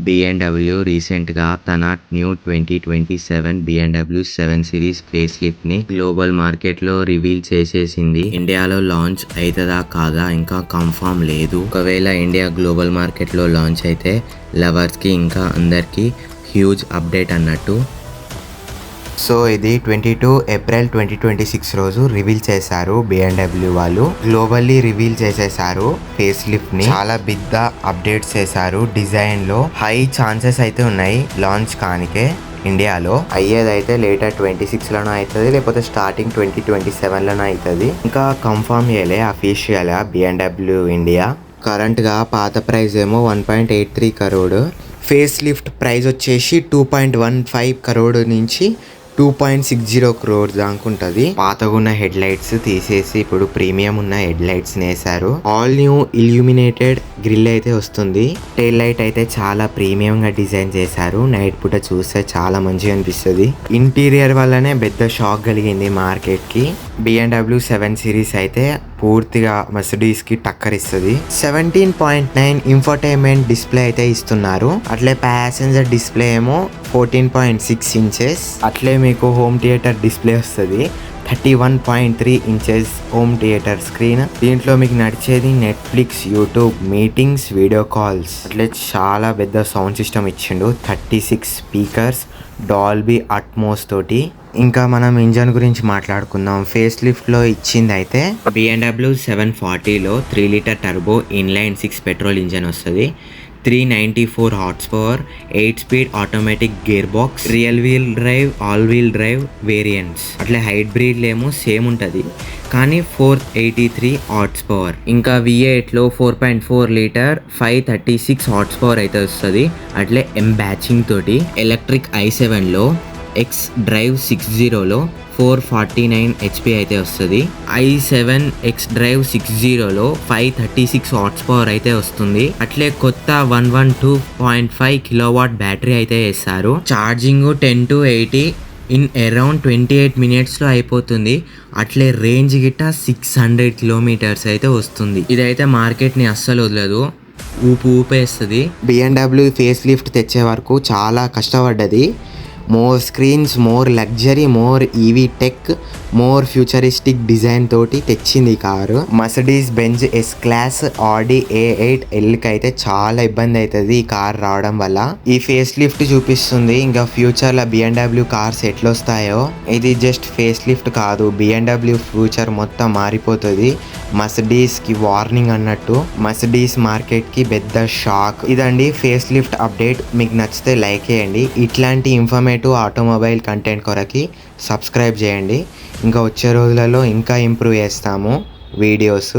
BMW రీసెంట్గా తన new 2027 BMW 7 series face lift ని గ్లోబల్ మార్కెట్ లో రివీల్ చేసేసింది. ఇండియాలో లాంచ్ అవుతుందా కాదా ఇంకా కన్ఫర్మ్ లేదు. ఒకవేళ ఇండియా గ్లోబల్ మార్కెట్ లో లాంచ్ అయితే లవర్స్ కి ఇంకా అందరికి హ్యూజ్ అప్డేట్ అన్నట్టు. సో ఇది 22 ఏప్రిల్ 2026 రోజు రివీల్ చేశారు BMW వాళ్ళు. గ్లోబల్లీ రివీల్ చేసేసారు ఫేస్ లిఫ్ట్ ని. చాలా బిగ్ అప్డేట్స్ చేశారు. డిజైన్ లో హై ఛాన్సెస్ అయితే ఉన్నాయి లాంచ్ కానికే. ఇండియాలో అయ్యేదైతే లేటర్ 26 లోనో అవుతుంది, లేకపోతే స్టార్టింగ్ 2027 లోనో అవుతుంది. ఇంకా కన్ఫర్మ్ చేయలే అఫీషియల్ గా BMW ఇండియా. కరెంట్ గా పాత ప్రైస్ ఏమో 1.83 crore. ఫేస్ లిఫ్ట్ ప్రైస్ వచ్చేసి 2.15 crore నుంచి 2.60 crore దాకా ఉంటుంది. పాతగా ఉన్న హెడ్ లైట్స్ తీసేసి ఇప్పుడు ప్రీమియం ఉన్న హెడ్ లైట్స్ వేసారు. ఆల్ న్యూ ఇల్యూమినేటెడ్ గ్రిల్ అయితే వస్తుంది. టైల్ లైట్ అయితే చాలా ప్రీమియం గా డిజైన్ చేశారు. నైట్ పూట చూస్తే చాలా మంచిగా అనిపిస్తుంది. ఇంటీరియర్ వల్లనే పెద్ద షాక్ కలిగింది మార్కెట్ కి. BMW 7 సిరీస్ అయితే పూర్తిగా మర్సిడీస్ కి టక్కరిస్తుంది. 17.9 ఇన్ఫోటైన్మెంట్ డిస్ప్లే అయితే ఇస్తున్నారు. అట్లే ప్యాసింజర్ డిస్ప్లే ఏమో 14.6 inches. అట్లే మీకు హోమ్ థియేటర్ డిస్ప్లే వస్తుంది. 31.3 inches హోమ్ థియేటర్ స్క్రీన్. దీంట్లో మీకు నడిచేది Netflix, YouTube, meetings, video calls. అట్లే చాలా పెద్ద సౌండ్ సిస్టమ్ ఇచ్చిండు. 36 స్పీకర్స్, డాల్బీ అట్మోస్ తోటి. ఇంకా మనం ఇంజన్ గురించి మాట్లాడుకుందాం. ఫేస్ లిఫ్ట్ లో ఇచ్చింది అయితే BMW 740లో 3 litre turbo inline 6 petrol engine వస్తుంది. 394 horsepower, 8 speed automatic gearbox, rear wheel drive, all wheel drive variants. అట్లే హైబ్రిడ్ ఏమో సేమ్ ఉంటుంది కానీ 483 హార్స్ పవర్. ఇంకా V8లో 4.4 లీటర్ 536 హార్స్ పవర్ అయితే వస్తుంది. అట్లే బ్యాచింగ్ తోటి. ఎలక్ట్రిక్ i7లో X డ్రైవ్ 60లో 449 HP అయితే వస్తుంది. i7 X డ్రైవ్ 60లో 536 హార్స్ పవర్ అయితే వస్తుంది. అట్లే కొత్త 112.5 కిలోవాట్ బ్యాటరీ అయితే వేస్తారు. Charging 10 to 80 in around 28 minutes లో అయిపోతుంది. అట్లే రేంజ్ గిట్ట 600 kilometers అయితే వస్తుంది. ఇదైతే మార్కెట్ ని అస్సలు వదలదు, ఊపేస్తుంది. BMW ఫేస్ లిఫ్ట్ తెచ్చే వరకు చాలా కష్టపడ్డది. More screens, more luxury, more EV tech, more futuristic design తోటి తెచ్చింది car. Mercedes Benz S class, Audi A8 Lకి అయితే చాలా ఇబ్బంది అవుతుంది ఈ కార్ రావడం వల్ల. ఈ ఫేస్ లిఫ్ట్ చూపిస్తుంది ఇంకా ఫ్యూచర్ లో BMW కార్స్ ఎట్లొస్తాయో. ఇది జస్ట్ ఫేస్ లిఫ్ట్ కాదు, BMW ఫ్యూచర్ మొత్తం మారిపోతుంది. మర్సిడీస్ కి వార్నింగ్ అన్నట్టు. మర్సిడీస్ మార్కెట్ కి పెద్ద షాక్. ఇదండి ఫేస్ లిఫ్ట్ అప్డేట్. మీకు నచ్చితే లైక్ చేయండి. ఇట్లాంటి ఇన్ఫర్మేటివ్ ఆటోమొబైల్ కంటెంట్ కొరకి సబ్స్క్రైబ్ చేయండి. ఇంకా వచ్చే రోజులలో ఇంకా ఇంప్రూవ్ చేస్తాము వీడియోస్.